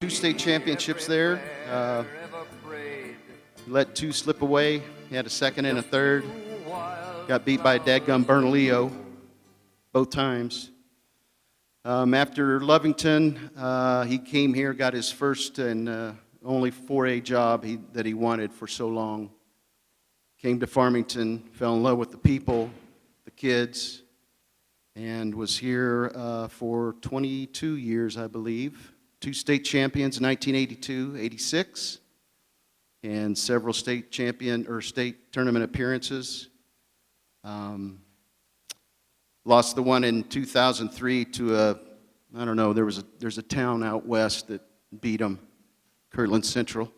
2 state championships there. Let 2 slip away. He had a second and a third. Got beat by dadgum Bernalillo both times. After Lovington, he came here, got his first and only 4A job that he wanted for so long. Came to Farmington, fell in love with the people, the kids, and was here for 22 years, I believe. 2 state champions in 1982, 86, and several state tournament appearances. Lost the one in 2003 to I don't know, there's a town out west that beat him, Kirtland Central.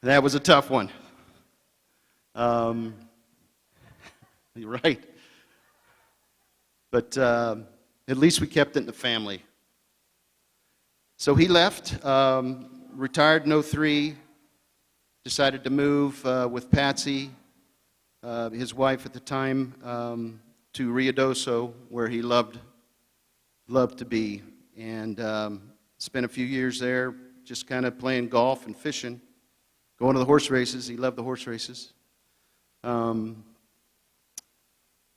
That was a tough one. You're right. But at least we kept it in the family. So he left, retired in 03, decided to move with Patsy, his wife at the time, to Ruidoso, where he loved to be, and spent a few years there just kind of playing golf and fishing, going to the horse races. He loved the horse races.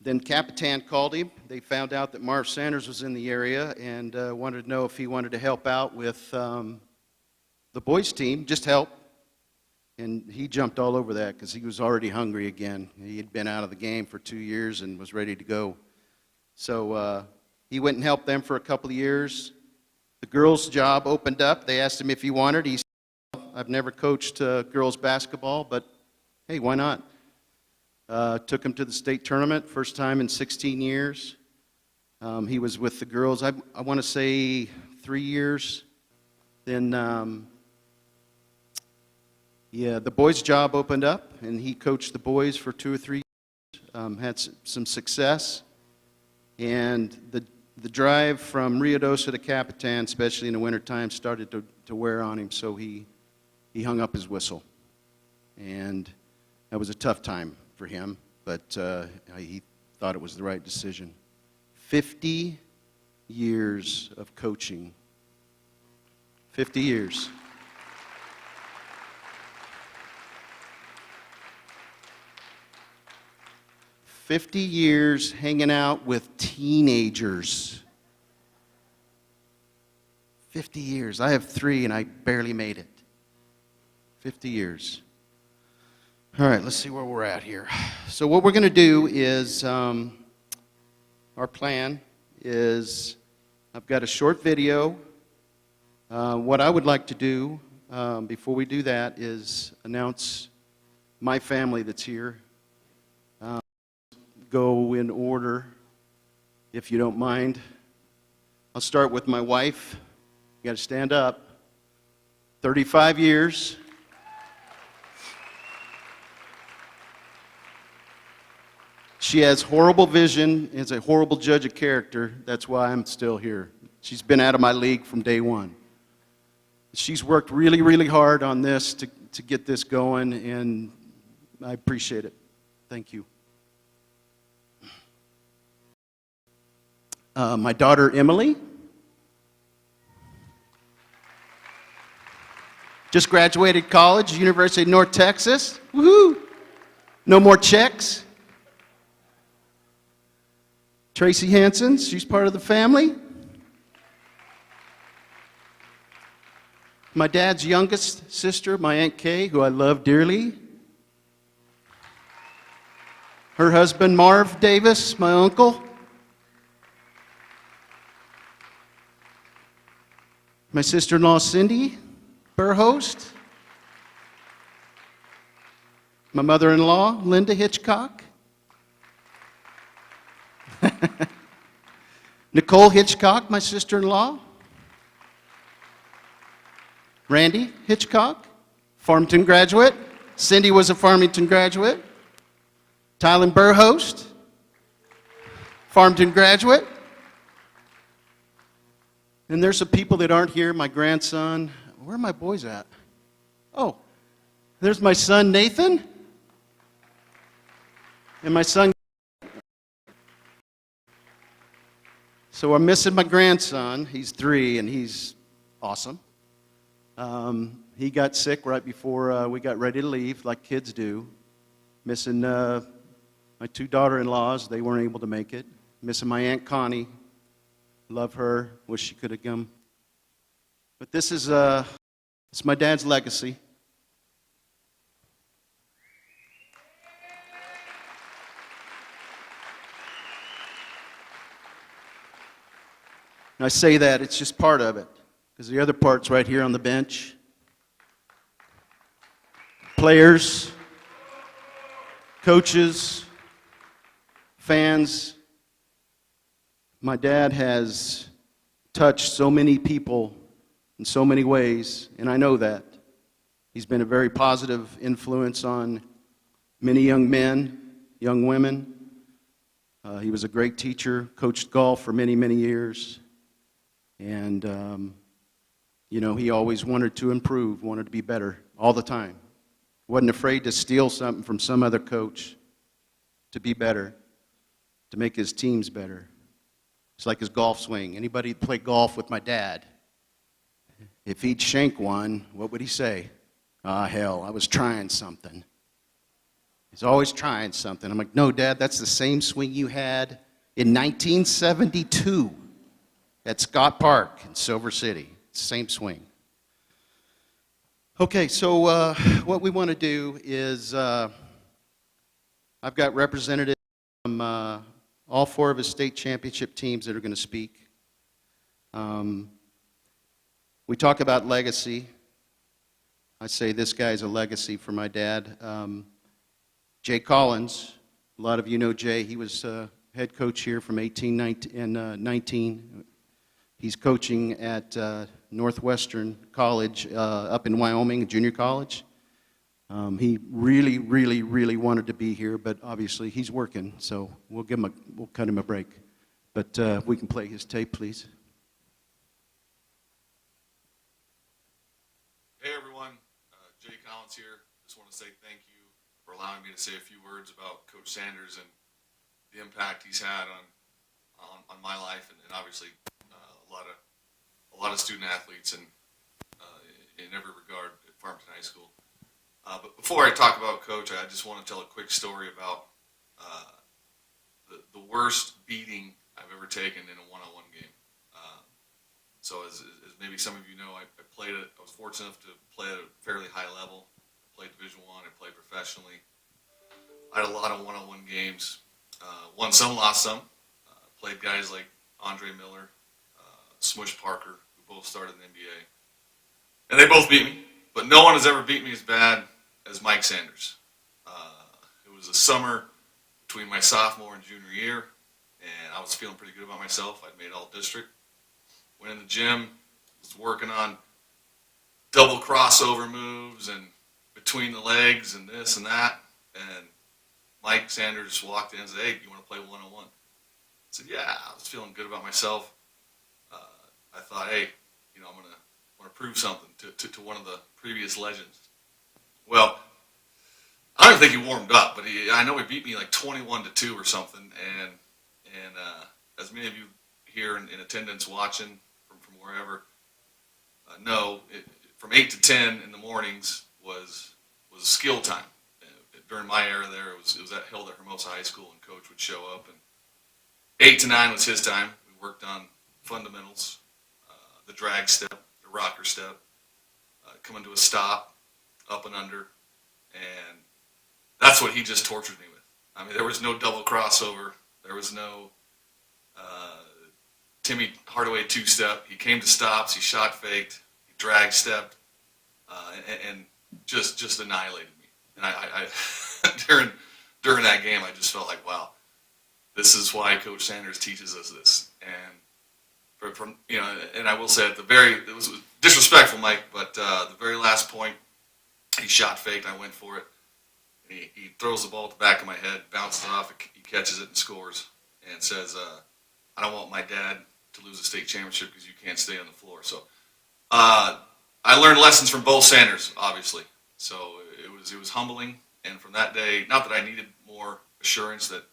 Then Capitan called him. They found out that Marv Sanders was in the area and wanted to know if he wanted to help out with the boys' team, just help. And he jumped all over that because he was already hungry again. He had been out of the game for 2 years and was ready to go. So he went and helped them for a couple of years. The girls' job opened up. They asked him if he wanted. He said, I've never coached girls' basketball, but hey, why not? Took him to the state tournament, first time in 16 years. He was with the girls, I want to say 3 years. Then, the boys' job opened up, and he coached the boys for 2 or 3 years, had some success. And the drive from Ruidoso to Capitan, especially in the wintertime, started to wear on him, so he hung up his whistle. And that was a tough time for him, but he thought it was the right decision. 50 years of coaching. 50 years. "50 years hanging out with teenagers." 50 years. I have 3 and I barely made it. 50 years. All right, let's see where we're at here. So what we're going to do is, our plan is, I've got a short video. What I would like to do before we do that is announce my family that's here. Go in order, if you don't mind. I'll start with my wife. You got to stand up. 35 years. She has horrible vision, is a horrible judge of character. That's why I'm still here. She's been out of my league from day one. She's worked really, really hard on this to get this going, and I appreciate it. Thank you. My daughter, Emily. Just graduated college, University of North Texas. Woohoo! No more checks. Tracy Hansen, she's part of the family. My dad's youngest sister, my Aunt Kay, who I love dearly. Her husband, Marv Davis, my uncle. My sister-in-law, Cindy Burhost. My mother-in-law, Linda Hitchcock. Nicole Hitchcock, my sister-in-law. Randy Hitchcock, Farmington graduate. Cindy was a Farmington graduate. Tylen Burhost, Farmington graduate. And there's some people that aren't here. My grandson. Where are my boys at? Oh, there's my son, Nathan. And my son. So I'm missing my grandson. He's 3, and he's awesome. He got sick right before we got ready to leave, like kids do. Missing my two daughter-in-laws, they weren't able to make it. Missing my Aunt Connie, love her, wish she could have come. But this is it's my dad's legacy. And I say that, it's just part of it, because the other part's right here on the bench. Players, coaches, fans. My dad has touched so many people in so many ways, and I know that. He's been a very positive influence on many young men, young women. He was a great teacher, coached golf for many, many years. And, he always wanted to improve, wanted to be better all the time. Wasn't afraid to steal something from some other coach to be better, to make his teams better. It's like his golf swing. Anybody play golf with my dad, if he'd shank one, what would he say? Ah, hell, I was trying something. He's always trying something. I'm like, no, Dad, that's the same swing you had in 1972 at Scott Park in Silver City. Same swing. Okay, so what we want to do is I've got representatives from all four of his state championship teams that are going to speak. We talk about legacy. I say this guy's a legacy for my dad. Jay Collins, a lot of you know Jay. He was head coach here from 18 and 19. He's coaching at Northwestern College up in Wyoming, junior college. He really, really, really wanted to be here, but obviously he's working, so we'll cut him a break. But we can play his tape, please. Hey everyone, Jay Collins here. Just want to say thank you for allowing me to say a few words about Coach Sanders and the impact he's had on my life, and obviously a lot of student athletes and in every regard at Farmington High School. But before I talk about Coach, I just want to tell a quick story about the worst beating I've ever taken in a one-on-one game. So as maybe some of you know, I was fortunate enough to play at a fairly high level. I played Division I, I played professionally. I had a lot of one-on-one games. Won some, lost some. Played guys like Andre Miller, Smush Parker, who both started in the NBA. And they both beat me, but no one has ever beat me as bad as Mike Sanders. It was a summer between my sophomore and junior year, and I was feeling pretty good about myself. I'd made all district. Went in the gym, was working on double crossover moves and between the legs and this and that. And Mike Sanders walked in and said, "Hey, you want to play one-on-one?" I said, "Yeah." I was feeling good about myself. I thought, hey, I'm want to prove something to one of the previous legends. Well, I don't think he warmed up, but I know he beat me like 21-2 or something. And as many of you here in attendance watching from wherever know, from 8 to 10 in the mornings was skill time. During my era there, it was held at Hermosa High School, and Coach would show up. And 8 to 9 was his time. We worked on fundamentals, the drag step, the rocker step, coming to a stop, up and under, and that's what he just tortured me with. I mean, there was no double crossover. There was no Timmy Hardaway two-step. He came to stops. He shot faked. He drag stepped, and just annihilated me. And I during that game, I just felt like, wow, this is why Coach Sanders teaches us this. And and I will say it was disrespectful, Mike, but the very last point, he shot faked. I went for it. And he throws the ball at the back of my head, bounces it off, he catches it and scores, and says, "I don't want my dad to lose a state championship because you can't stay on the floor." So I learned lessons from both Sanders, obviously. So it was humbling, and from that day, not that I needed more assurance that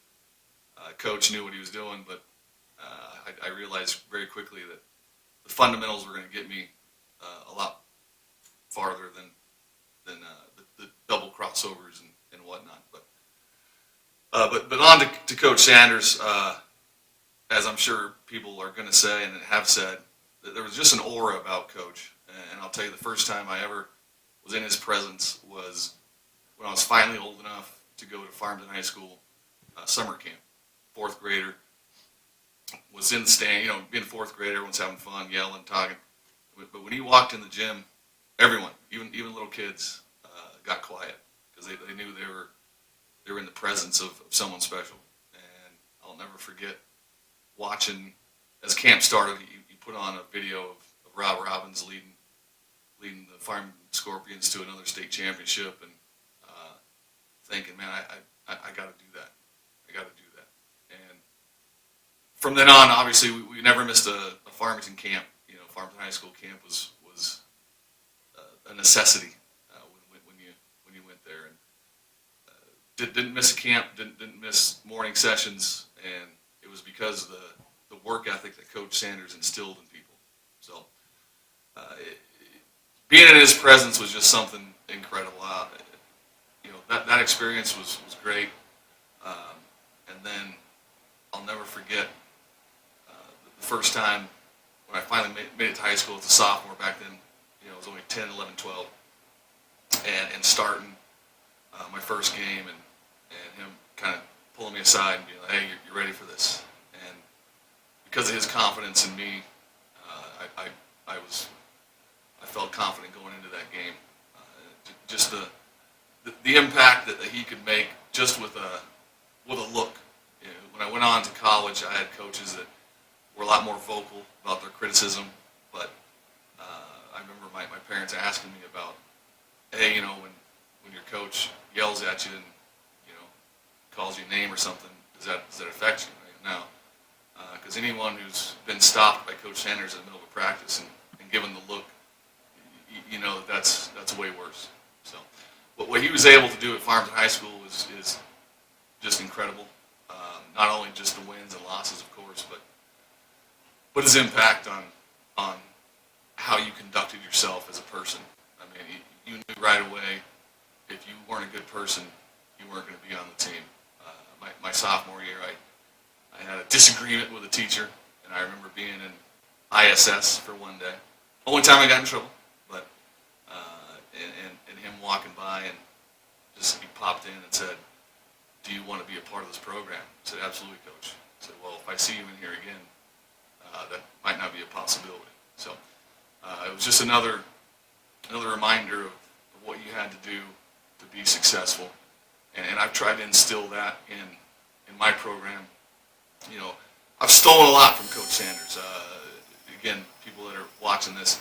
Coach knew what he was doing, but I realized very quickly that the fundamentals were going to get me a lot farther than the double crossovers and whatnot. But on to Coach Sanders. As I'm sure people are going to say and have said, that there was just an aura about Coach. And I'll tell you, the first time I ever was in his presence was when I was finally old enough to go to Farmington High School summer camp. Fourth grader, was in the stand, being a fourth grader, everyone's having fun, yelling, talking. But when he walked in the gym, everyone, even little kids, got quiet because they knew they were in the presence of someone special. And I'll never forget watching, as camp started, he put on a video of Rob Robbins leading the Farm Scorpions to another state championship, and thinking, man, I got to do that. I got to do that. And from then on, obviously, we never missed a Farmington camp. Farmington High School camp was a necessity when you went there, and didn't miss a camp, didn't miss morning sessions, and it was because of the work ethic that Coach Sanders instilled in people. So being in his presence was just something incredible. That experience was great, and then I'll never forget the first time when I finally made it to high school as a sophomore. Back then, I was only 10, 11, 12, and starting my first game, and him kind of pulling me aside and being like, hey, you're ready for this. And because of his confidence in me, I felt confident going into that game. Just the impact that he could make just with a look. When I went on to college, I had coaches that were a lot more vocal about their criticism, but I remember my parents asking me about, hey, when your coach yells at you and calls you a name or something, does that affect you? No, because anyone who's been stopped by Coach Sanders in the middle of a practice and given the look, that's way worse. So, what he was able to do at Farmington High School is just incredible. Not only just the wins and losses, of course, but his impact on how you conducted yourself as a person. I mean, you knew right away if you weren't a good person, you weren't going to be on the team. My sophomore year, I had a disagreement with a teacher, and I remember being in ISS for one day. Only time I got in trouble, but and him walking by and just he popped in and said, do you want to be a part of this program? I said, absolutely, Coach. I said, well, if I see you in here again, that might not be a possibility. So it was just another reminder of what you had to do to be successful. And I've tried to instill that in my program. I've stolen a lot from Coach Sanders. Again, people that are watching this,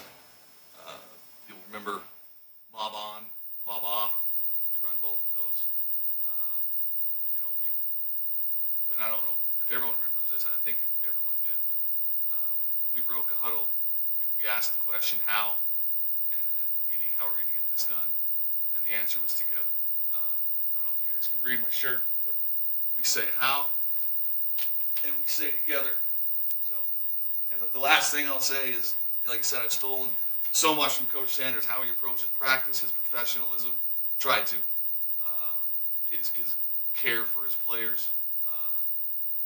you'll remember Mob On, Mob Off. We run both of those. And I don't know if everyone remembers this. I think everyone did. But when we broke a huddle, we asked the question, how, and meaning how we're going to get this done. And the answer was together. I don't know if you guys can read my shirt, but we say how, and we say together. So, and the last thing I'll say is, like I said, I've stolen so much from Coach Sanders, how he approaches practice, his professionalism, tried to, his care for his players.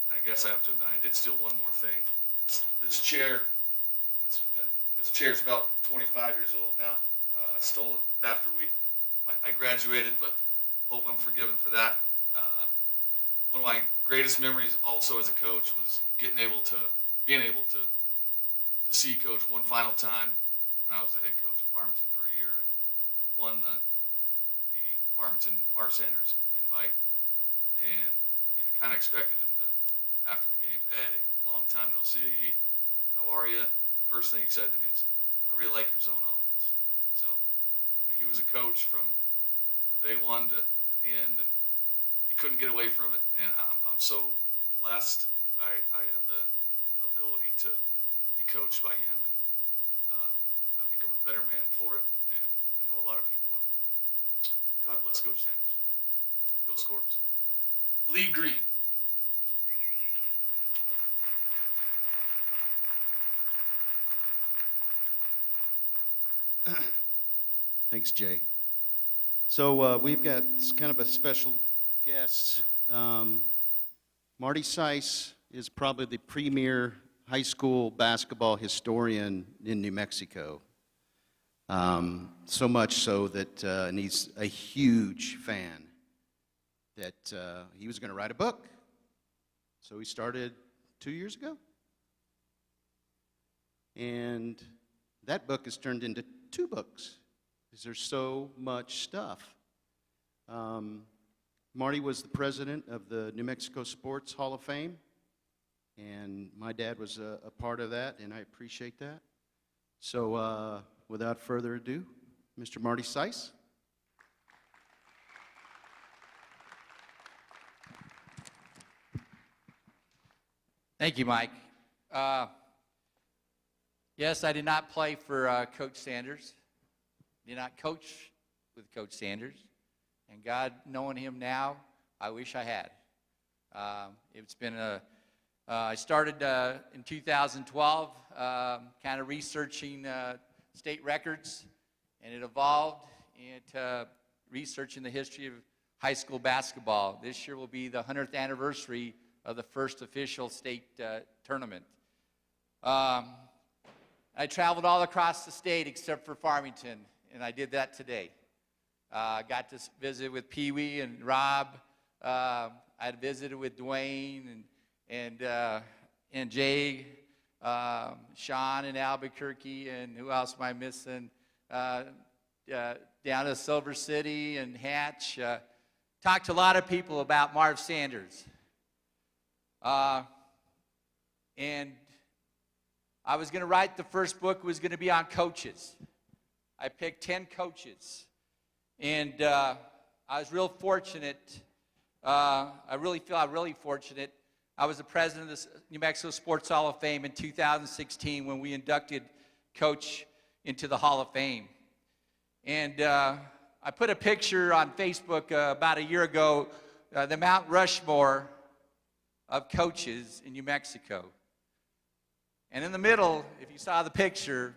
And I guess I have to admit, I did steal one more thing. That's this chair. This chair's about 25 years old now. I stole it after I graduated, but hope I'm forgiven for that. One of my greatest memories also as a coach was being able to see Coach one final time when I was the head coach at Farmington for a year, and we won the Farmington Marv Sanders invite, and I kind of expected him to, after the games, hey, long time no see, how are you? The first thing he said to me is, I really like your zone offense. So, he was a coach from day one to the end, and he couldn't get away from it, and I'm so blessed that I had the ability to be coached by him, and I think I'm a better man for it, and I know a lot of people are. God bless Coach Sanders. Go Scorps. Bleed green. Thanks, Jay. So we've got kind of a special guest. Marty Seiss is probably the premier high school basketball historian in New Mexico. So much so that, and he's a huge fan, that he was going to write a book. So he started 2 years ago. And that book has turned into 2 books because there's so much stuff. Marty was the president of the New Mexico Sports Hall of Fame, and my dad was a part of that, and I appreciate that. So without further ado, Mr. Marty Seiss. Thank you, Mike. Yes, I did not play for Coach Sanders. Did not coach with Coach Sanders. And God, knowing him now, I wish I had. It's been I started in 2012, kind of researching state records, and it evolved into researching the history of high school basketball. This year will be the 100th anniversary of the first official state tournament. I traveled all across the state except for Farmington, and I did that today. Got to visit with Pee Wee and Rob. I had visited with Dwayne and Jay, Sean in Albuquerque, and who else am I missing? Down to Silver City and Hatch. Talked to a lot of people about Marv Sanders. And I was going to write the first book, was going to be on coaches. I picked 10 coaches. And I was real fortunate. I really feel I'm really fortunate. I was the president of the New Mexico Sports Hall of Fame in 2016 when we inducted Coach into the Hall of Fame. And I put a picture on Facebook about a year ago, the Mount Rushmore of coaches in New Mexico. And in the middle, if you saw the picture,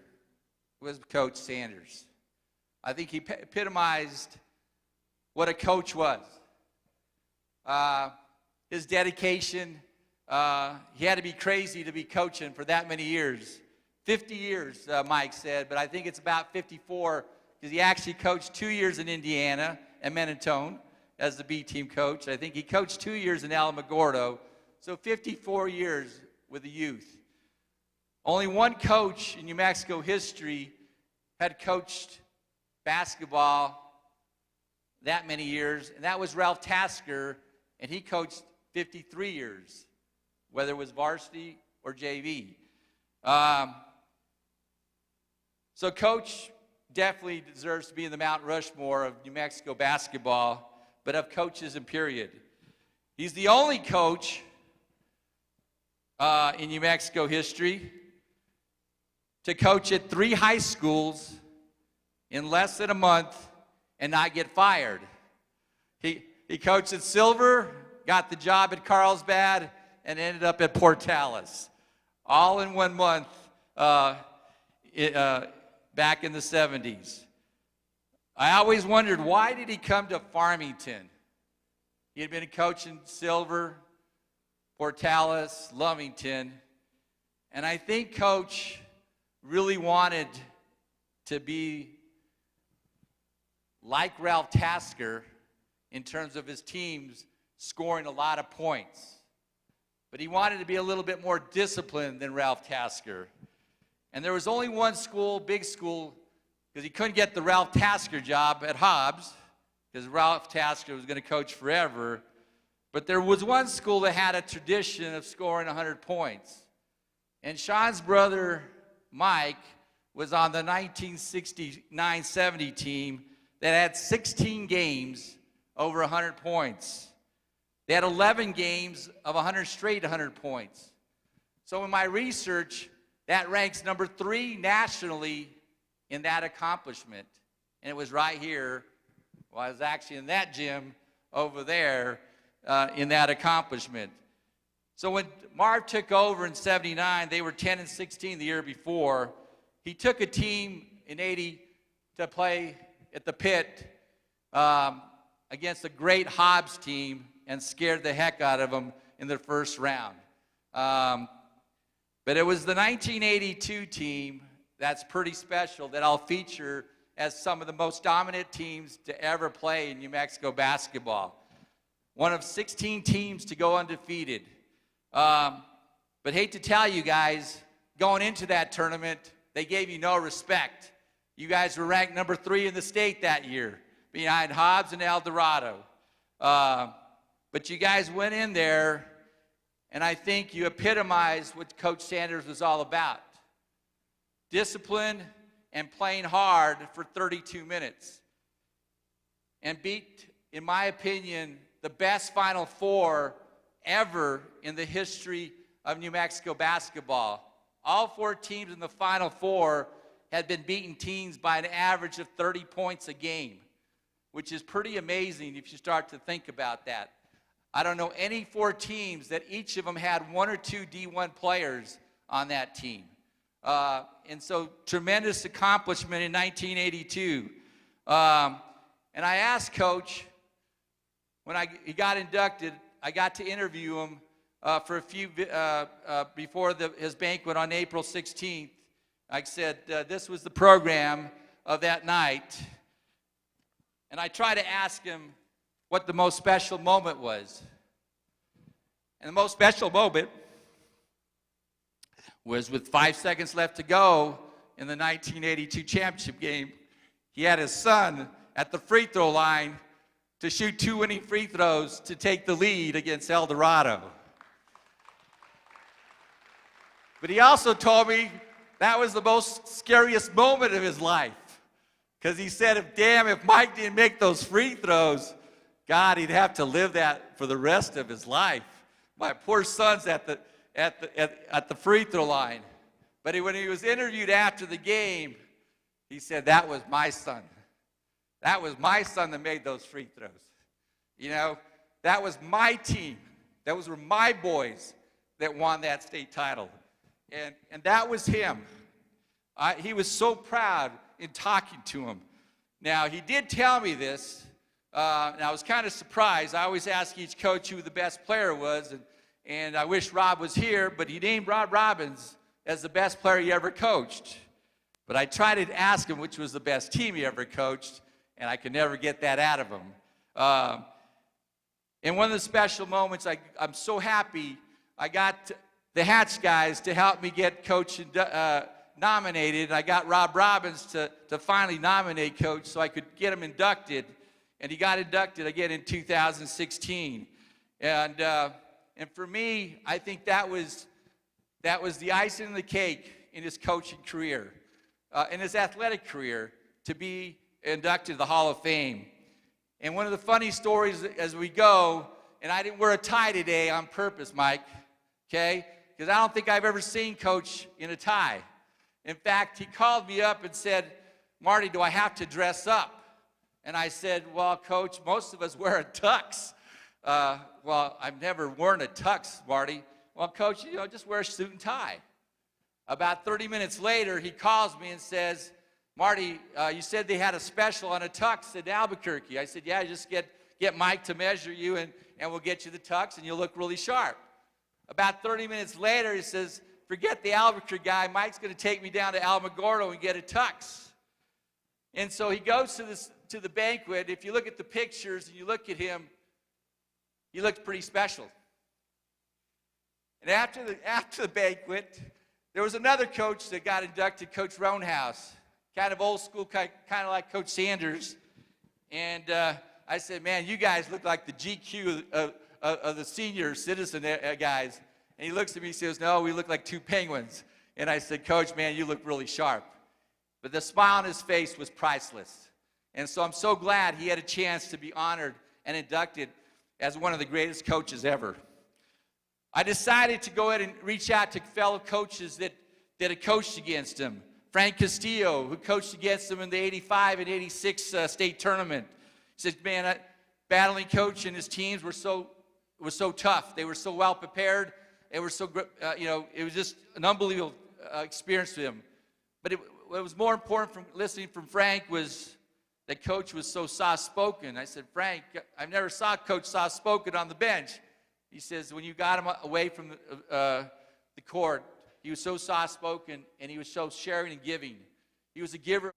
was Coach Sanders. I think he epitomized what a coach was. His dedication, he had to be crazy to be coaching for that many years. 50 years, Mike said, but I think it's about 54 because he actually coached 2 years in Indiana and Mentone as the B team coach. I think he coached 2 years in Alamogordo, so 54 years with the youth. Only one coach in New Mexico history had coached basketball that many years, and that was Ralph Tasker, and he coached 53 years, whether it was varsity or JV. So Coach definitely deserves to be in the Mount Rushmore of New Mexico basketball, but of coaches in period. He's the only coach in New Mexico history to coach at 3 high schools in less than a month and not get fired. He coached at Silver, got the job at Carlsbad, and ended up at Portales, all in 1 month back in the 70s. I always wondered, why did he come to Farmington? He had been a coach in Silver, Portales, Lovington, and I think Coach really wanted to be like Ralph Tasker in terms of his teams scoring a lot of points. But he wanted to be a little bit more disciplined than Ralph Tasker. And there was only one school, big school, because he couldn't get the Ralph Tasker job at Hobbs, because Ralph Tasker was going to coach forever. But there was one school that had a tradition of scoring 100 points. And Sean's brother, Mike, was on the 1969-70 team that had 16 games over 100 points. They had 11 games of 100 straight 100 points. So in my research, that ranks number 3 nationally in that accomplishment. And it was right here. Well, I was actually in that gym over there in that accomplishment. So when Marv took over in 79, they were 10-16 the year before. He took a team in 80 to play at the pit against a great Hobbs team and scared the heck out of them in the first round. But it was the 1982 team that's pretty special that I'll feature as some of the most dominant teams to ever play in New Mexico basketball. One of 16 teams to go undefeated. But hate to tell you guys, going into that tournament, they gave you no respect. You guys were ranked number 3 in the state that year, behind Hobbs and El Dorado. But you guys went in there, and I think you epitomized what Coach Sanders was all about. Discipline and playing hard for 32 minutes. And beat, in my opinion, the best Final Four ever in the history of New Mexico basketball. All 4 teams in the Final Four had been beating teams by an average of 30 points a game, which is pretty amazing if you start to think about that. I don't know any 4 teams that each of them had 1 or 2 D1 players on that team. And so tremendous accomplishment in 1982. And I asked Coach, when he got inducted, I got to interview him for a few, before his banquet on April 16th. I said, this was the program of that night. And I tried to ask him what the most special moment was. And the most special moment was with 5 seconds left to go in the 1982 championship game. He had his son at the free throw line to shoot 2 winning free throws to take the lead against El Dorado. But he also told me that was the most scariest moment of his life. Because he said, if Mike didn't make those free throws, God, he'd have to live that for the rest of his life. My poor son's at the free throw line. But when he was interviewed after the game, he said, that was my son. That was my son that made those free throws. You know, that was my team. Those were my boys that won that state title. And that was him. He was so proud in talking to him. Now, he did tell me this, and I was kind of surprised. I always ask each coach who the best player was, and I wish Rob was here, but he named Rob Robbins as the best player he ever coached. But I tried to ask him which was the best team he ever coached, and I could never get that out of him. And one of the special moments, I'm so happy I got the Hatch guys to help me get Coach nominated. I got Rob Robbins to finally nominate Coach so I could get him inducted. And he got inducted again in 2016. And for me, I think that was the icing on the cake in his coaching career, in his athletic career, to be inducted to the Hall of Fame. And one of the funny stories as we go, and I didn't wear a tie today on purpose, Mike, okay? Because I don't think I've ever seen Coach in a tie. In fact, he called me up and said, Marty, do I have to dress up? And I said, well, Coach, most of us wear a tux. Well, I've never worn a tux, Marty. Well, Coach, just wear a suit and tie. About 30 minutes later, he calls me and says, Marty, you said they had a special on a tux in Albuquerque. I said, yeah, just get Mike to measure you, and we'll get you the tux, and you'll look really sharp. About 30 minutes later, he says, forget the Albuquerque guy. Mike's going to take me down to Alamogordo and get a tux. And so he goes to the banquet. If you look at the pictures and you look at him, he looks pretty special. And after the banquet, there was another coach that got inducted, Coach Roanhouse, kind of old school, kind of like Coach Sanders. And I said, man, you guys look like the GQ of the senior citizen guys. And he looks at me and says, no, we look like 2 penguins. And I said, Coach, man, you look really sharp. But the smile on his face was priceless. And so I'm so glad he had a chance to be honored and inducted as one of the greatest coaches ever. I decided to go ahead and reach out to fellow coaches that had coached against him. Frank Castillo, who coached against him in the 85 and 86 state tournament. He said, man, battling Coach and his teams were so tough. They were so well prepared. It was so, it was just an unbelievable experience for him. But what was more important from listening from Frank was that Coach was so soft-spoken. I said, Frank, I've never saw Coach soft-spoken on the bench. He says, when you got him away from the court, he was so soft-spoken, and he was so sharing and giving. He was a giver.